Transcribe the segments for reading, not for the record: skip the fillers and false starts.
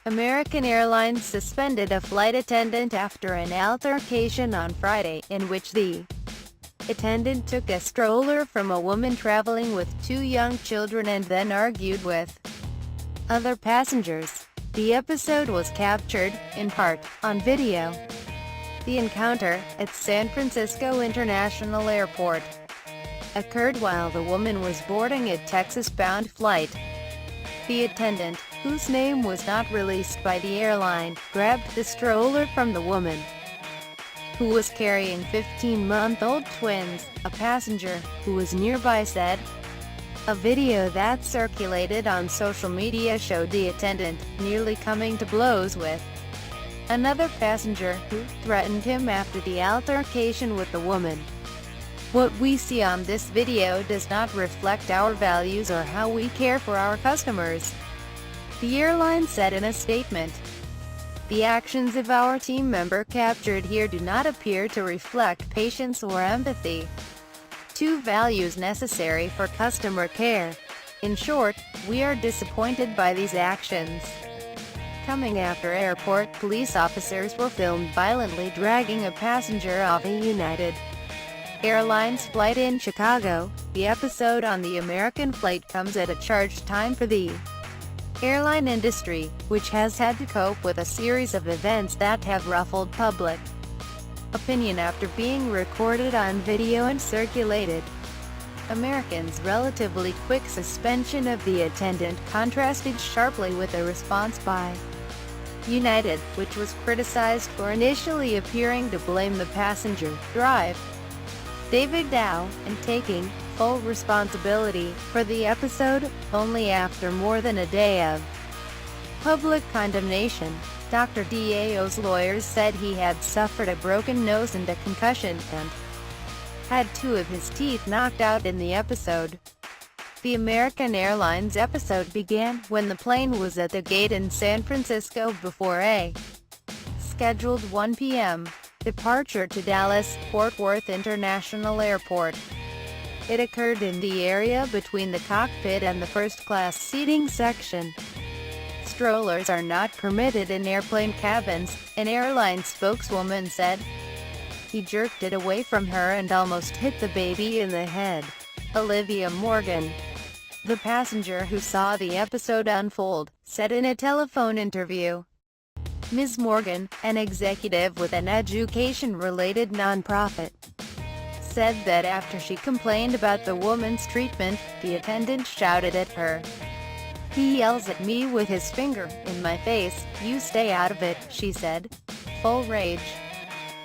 American Airlines suspended a flight attendant after an altercation on Friday, in which the attendant took a stroller from a woman traveling with two young children and then argued with other passengers. The episode was captured, in part, on video. The encounter, at San Francisco International Airport, occurred while the woman was boarding a Texas-bound flight. The attendant, whose name was not released by the airline, grabbed the stroller from the woman, who was carrying 15-month-old twins, a passenger who was nearby said. A video that circulated on social media showed the attendant nearly coming to blows with another passenger, who threatened him after the altercation with the woman. What we see on this video does not reflect our values or how we care for our customers, the airline said in a statement. The actions of our team member captured here do not appear to reflect patience or empathy, two values necessary for customer care. In short, we are disappointed by these actions. Coming after airport police officers were filmed violently dragging a passenger off a United Airlines flight in Chicago. The episode on the American flight comes at a charged time for the airline industry, which has had to cope with a series of events that have ruffled public opinion after being recorded on video and circulated. Americans' relatively quick suspension of the attendant contrasted sharply with a response by United, which was criticized for initially appearing to blame the passenger, Drive David Dow, and taking full responsibility for the episode, only after more than a day of public condemnation. Dr. Dao's lawyers said he had suffered a broken nose and a concussion, and had two of his teeth knocked out in the episode. The American Airlines episode began when the plane was at the gate in San Francisco before a scheduled 1 p.m. departure to Dallas-Fort Worth International Airport. It occurred in the area between the cockpit and the first-class seating section. Strollers are not permitted in airplane cabins, an airline spokeswoman said. He jerked it away from her and almost hit the baby in the head. Olivia Morgan, the passenger who saw the episode unfold, said in a telephone interview. Ms. Morgan, an executive with an education-related nonprofit, said that after she complained about the woman's treatment, the attendant shouted at her. He yells at me with his finger in my face, "You stay out of it," she said. Full rage.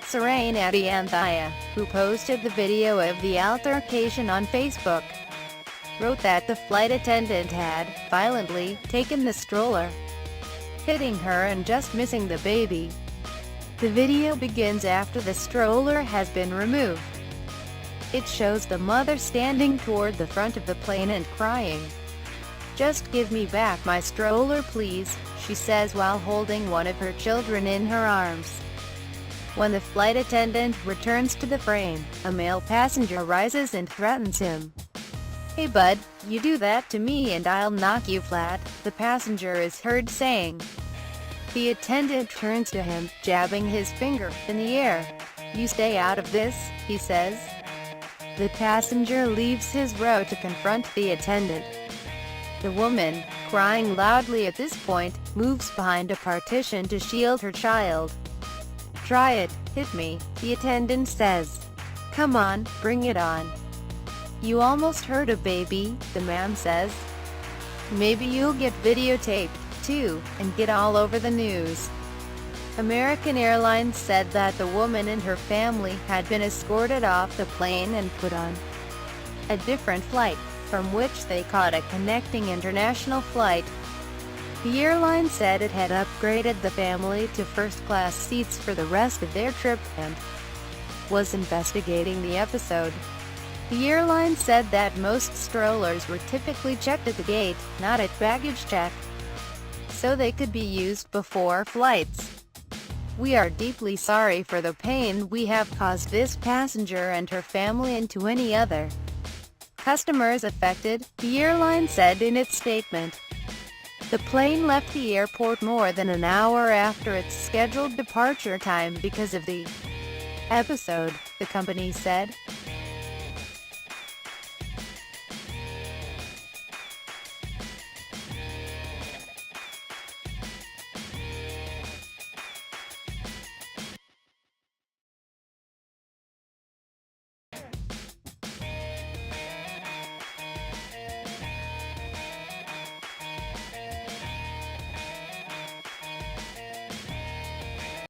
Serene Adianthaya, who posted the video of the altercation on Facebook, wrote that the flight attendant had violently taken the stroller, hitting her and just missing the baby. The video begins after the stroller has been removed. It shows the mother standing toward the front of the plane and crying. "Just give me back my stroller, please," she says while holding one of her children in her arms. When the flight attendant returns to the frame, a male passenger rises and threatens him. "Hey bud, you do that to me and I'll knock you flat," the passenger is heard saying. The attendant turns to him, jabbing his finger in the air. "You stay out of this," he says. The passenger leaves his row to confront the attendant. The woman, crying loudly at this point, moves behind a partition to shield her child. "Try it, hit me," the attendant says. "Come on, bring it on. You almost hurt a baby," the man says. "Maybe you'll get videotaped, too, and get all over the news." American Airlines said that the woman and her family had been escorted off the plane and put on a different flight, from which they caught a connecting international flight. The airline said it had upgraded the family to first-class seats for the rest of their trip and was investigating the episode. The airline said that most strollers were typically checked at the gate, not at baggage check, so they could be used before flights. "We are deeply sorry for the pain we have caused this passenger and her family and to any other customers affected," the airline said in its statement. The plane left the airport more than an hour after its scheduled departure time because of the episode, the company said.